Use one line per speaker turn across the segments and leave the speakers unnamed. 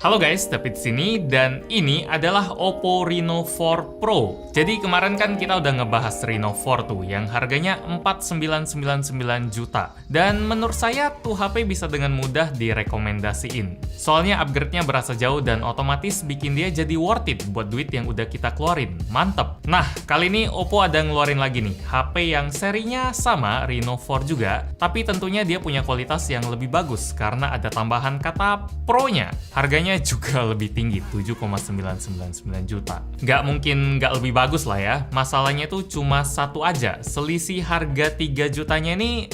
Halo guys, David sini dan ini adalah Oppo Reno 4 Pro. Jadi kemarin kan kita udah ngebahas Reno 4 tuh yang harganya 4999 juta. Dan menurut saya tuh HP bisa dengan mudah direkomendasiin. Soalnya upgrade-nya berasa jauh dan otomatis bikin dia jadi worth it buat duit yang udah kita keluarin. Mantep. Nah, kali ini Oppo ada ngeluarin lagi nih HP yang serinya sama Reno 4 juga, tapi tentunya dia punya kualitas yang lebih bagus karena ada tambahan kata Pro-nya. Harganya juga lebih tinggi, 7,999 juta. Nggak mungkin nggak lebih bagus lah ya. Masalahnya tuh cuma satu aja, selisih harga 3 jutanya ini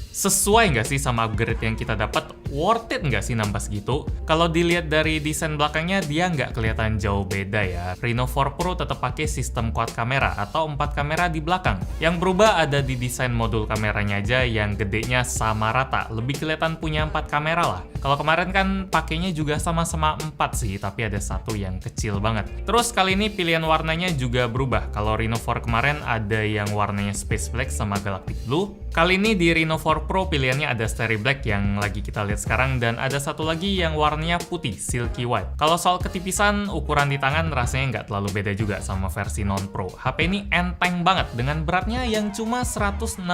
sesuai nggak sih sama upgrade yang kita dapat? Worth it nggak sih nambah segitu? Kalau dilihat dari desain belakangnya, dia nggak kelihatan jauh beda ya. Reno 4 Pro tetap pakai sistem quad kamera atau 4 kamera di belakang. Yang berubah ada di desain modul kameranya aja yang gedenya sama rata. Lebih kelihatan punya 4 kamera lah. Kalau kemarin kan pakainya juga sama-sama 4 sih, tapi ada satu yang kecil banget. Terus kali ini pilihan warnanya juga berubah. Kalau Reno 4 kemarin ada yang warnanya Space Black sama Galactic Blue. Kali ini di Reno 4 Pro pilihannya ada Starry Black yang lagi kita lihat sekarang, dan ada satu lagi yang warnanya putih, Silky White. Kalau soal ketipisan, ukuran di tangan rasanya nggak terlalu beda juga sama versi non-Pro. HP ini enteng banget dengan beratnya yang cuma 161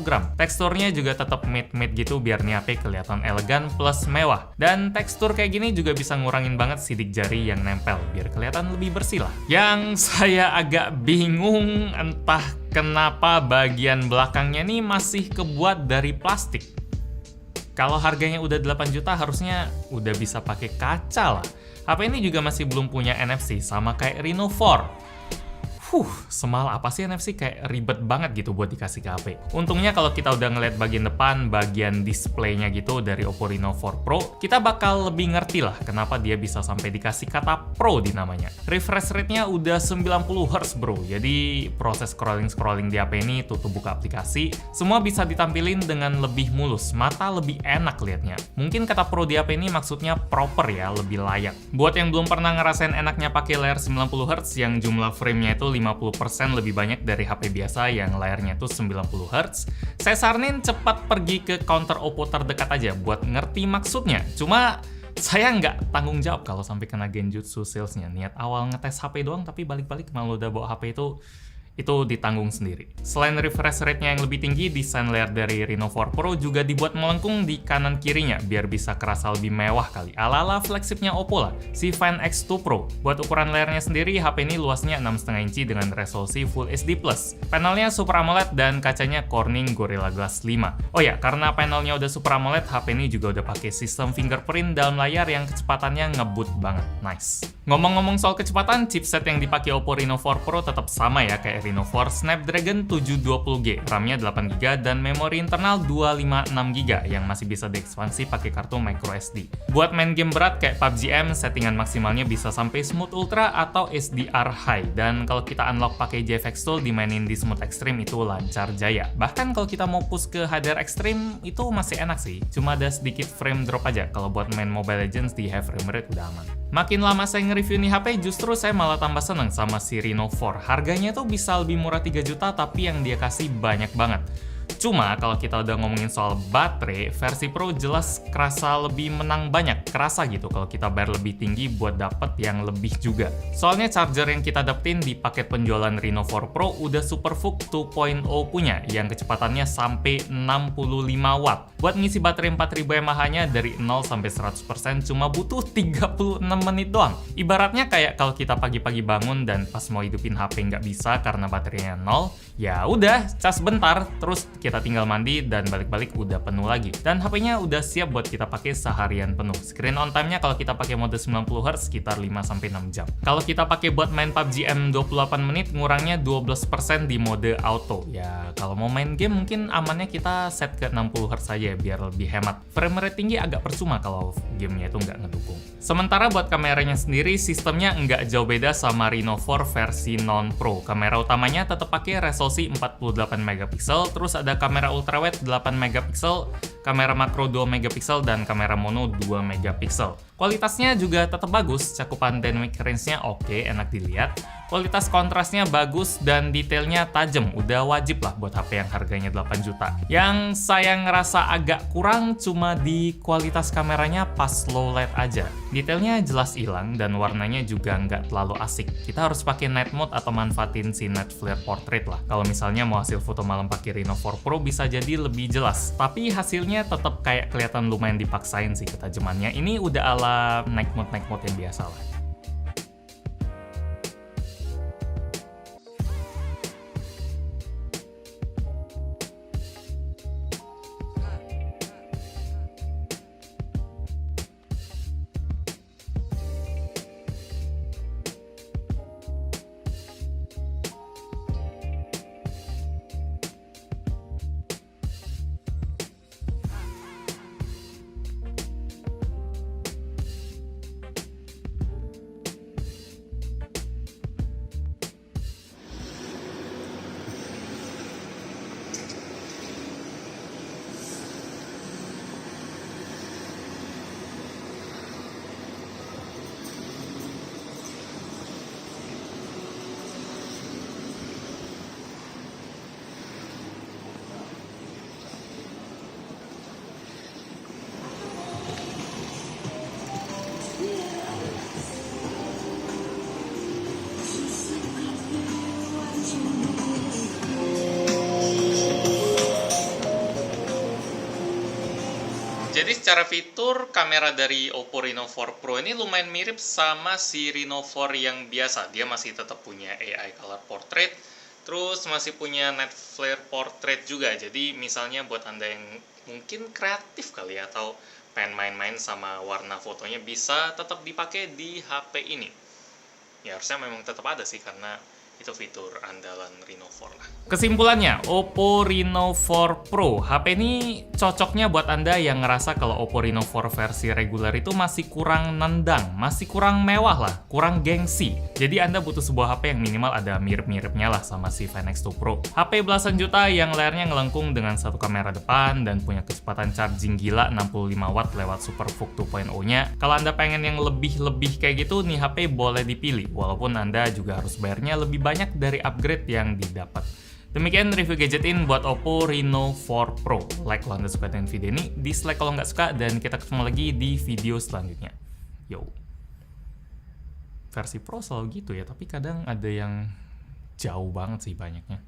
gram. Teksturnya juga tetap matte-matte gitu biar nih HP kelihatan elegan plus mewah. Dan tekstur kayak gini juga bisa ngurangin banget sidik jari yang nempel biar kelihatan lebih bersih lah. Yang saya agak bingung entah kenapa bagian belakangnya nih masih kebuat dari plastik. Kalau harganya udah 8 juta harusnya udah bisa pakai kaca lah. HP ini juga masih belum punya NFC sama kayak Reno 4. Semal apa sih NFC, kayak ribet banget gitu buat dikasih ke HP. Untungnya kalau kita udah ngeliat bagian depan, bagian displaynya gitu dari Oppo Reno 4 Pro, kita bakal lebih ngerti lah kenapa dia bisa sampai dikasih kata Pro di namanya. Refresh rate-nya udah 90 Hz bro, jadi proses scrolling-scrolling di HP ini tutup buka aplikasi, semua bisa ditampilin dengan lebih mulus, mata lebih enak liatnya. Mungkin kata Pro di HP ini maksudnya proper ya, lebih layak. Buat yang belum pernah ngerasain enaknya pakai layar 90 Hz yang jumlah frame-nya itu 50% lebih banyak dari HP biasa yang layarnya tuh 90 Hz, saya saranin cepat pergi ke counter Oppo terdekat aja buat ngerti maksudnya. Cuma saya nggak tanggung jawab kalau sampai kena genjutsu salesnya. Niat awal ngetes HP doang tapi balik-balik malah udah bawa HP itu ditanggung sendiri. Selain refresh rate-nya yang lebih tinggi, desain layar dari Reno 4 Pro juga dibuat melengkung di kanan kirinya biar bisa kerasa lebih mewah kali. Ala-ala flagshipnya Oppo lah, si Find X2 Pro. Buat ukuran layarnya sendiri, HP ini luasnya 6,5 inci dengan resolusi Full HD+. Panelnya Super AMOLED dan kacanya Corning Gorilla Glass 5. Oh ya, karena panelnya udah Super AMOLED, HP ini juga udah pakai sistem fingerprint dalam layar yang kecepatannya ngebut banget. Nice. Ngomong-ngomong soal kecepatan, chipset yang dipakai Oppo Reno 4 Pro tetap sama ya kayak Reno 4, Snapdragon 720G, RAM-nya 8GB dan memori internal 256GB yang masih bisa diekspansi pakai kartu microSD. Buat main game berat kayak PUBG M, settingan maksimalnya bisa sampai Smooth Ultra atau SDR High, dan kalau kita unlock pakai JFX Tool dimainin di Smooth Extreme itu lancar jaya. Bahkan kalau kita mau push ke HDR Extreme itu masih enak sih, cuma ada sedikit frame drop aja. Kalau buat main Mobile Legends di high frame rate udah aman. Makin lama saya nge-review nih HP, justru saya malah tambah seneng sama si Reno 4. Harganya tuh bisa lebih murah 3 juta, tapi yang dia kasih banyak banget. Cuma kalau kita udah ngomongin soal baterai, versi Pro jelas kerasa lebih menang banyak. Kerasa gitu kalau kita bayar lebih tinggi buat dapet yang lebih juga. Soalnya charger yang kita dapetin di paket penjualan Reno 4 Pro udah SuperVOOC 2.0 punya, yang kecepatannya sampai 65 watt. Buat ngisi baterai 4000 mAh-nya dari 0 sampai 100% cuma butuh 36 menit doang. Ibaratnya kayak kalau kita pagi-pagi bangun dan pas mau hidupin HP nggak bisa karena baterainya 0, ya udah, cas bentar, terus kita tinggal mandi dan balik-balik udah penuh lagi. Dan HP-nya udah siap buat kita pakai seharian penuh. Screen on time-nya kalau kita pakai mode 90 Hz sekitar 5-6 jam. Kalau kita pakai buat main PUBG M 28 menit, ngurangnya 12% di mode auto. Ya, kalau mau main game mungkin amannya kita set ke 60 Hz saja biar lebih hemat. Frame rate tinggi agak percuma kalau gamenya itu nggak ngedukung. Sementara buat kameranya sendiri, sistemnya nggak jauh beda sama Reno 4 versi non-Pro. Kamera utamanya tetap pakai resolusi 48 megapiksel, terus ada kamera ultrawide 8 megapiksel, kamera makro 2 megapiksel, dan kamera mono 2 megapiksel. Kualitasnya juga tetap bagus, cakupan dynamic range-nya oke, enak dilihat. Kualitas kontrasnya bagus dan detailnya tajam, udah wajib lah buat HP yang harganya 8 juta. Yang saya ngerasa agak kurang cuma di kualitas kameranya pas low light aja. Detailnya jelas hilang dan warnanya juga nggak terlalu asik. Kita harus pakai night mode atau manfaatin si night flare portrait lah. Kalau misalnya mau hasil foto malam pakai Reno 4 Pro bisa jadi lebih jelas. Tapi hasilnya tetap kayak kelihatan lumayan dipaksain sih ketajamannya. Ini udah ala night mode yang biasa lah. Jadi secara fitur, kamera dari Oppo Reno 4 Pro ini lumayan mirip sama si Reno 4 yang biasa. Dia masih tetap punya AI Color Portrait, terus masih punya Night Flare Portrait juga. Jadi misalnya buat Anda yang mungkin kreatif kali ya, atau pengen main-main sama warna fotonya, bisa tetap dipakai di HP ini. Ya harusnya memang tetap ada sih, karena itu fitur andalan Reno 4 lah. Kesimpulannya, Oppo Reno 4 Pro. HP ini cocoknya buat Anda yang ngerasa kalau Oppo Reno 4 versi reguler itu masih kurang nendang, masih kurang mewah lah, kurang gengsi. Jadi Anda butuh sebuah HP yang minimal ada mirip-miripnya lah sama si Find X2 Pro. HP belasan juta yang layarnya ngelengkung dengan satu kamera depan dan punya kecepatan charging gila 65 watt lewat SuperVOOC 2.0-nya. Kalau Anda pengen yang lebih-lebih kayak gitu, nih HP boleh dipilih, walaupun Anda juga harus bayarnya lebih banyak dari upgrade yang didapat. Demikian review gadgetin buat Oppo Reno 4 Pro. Like kalau Anda suka dengan video ini, dislike kalau nggak suka, dan kita ketemu lagi di video selanjutnya. Yo. Versi Pro selalu gitu ya, tapi kadang ada yang jauh banget sih banyaknya.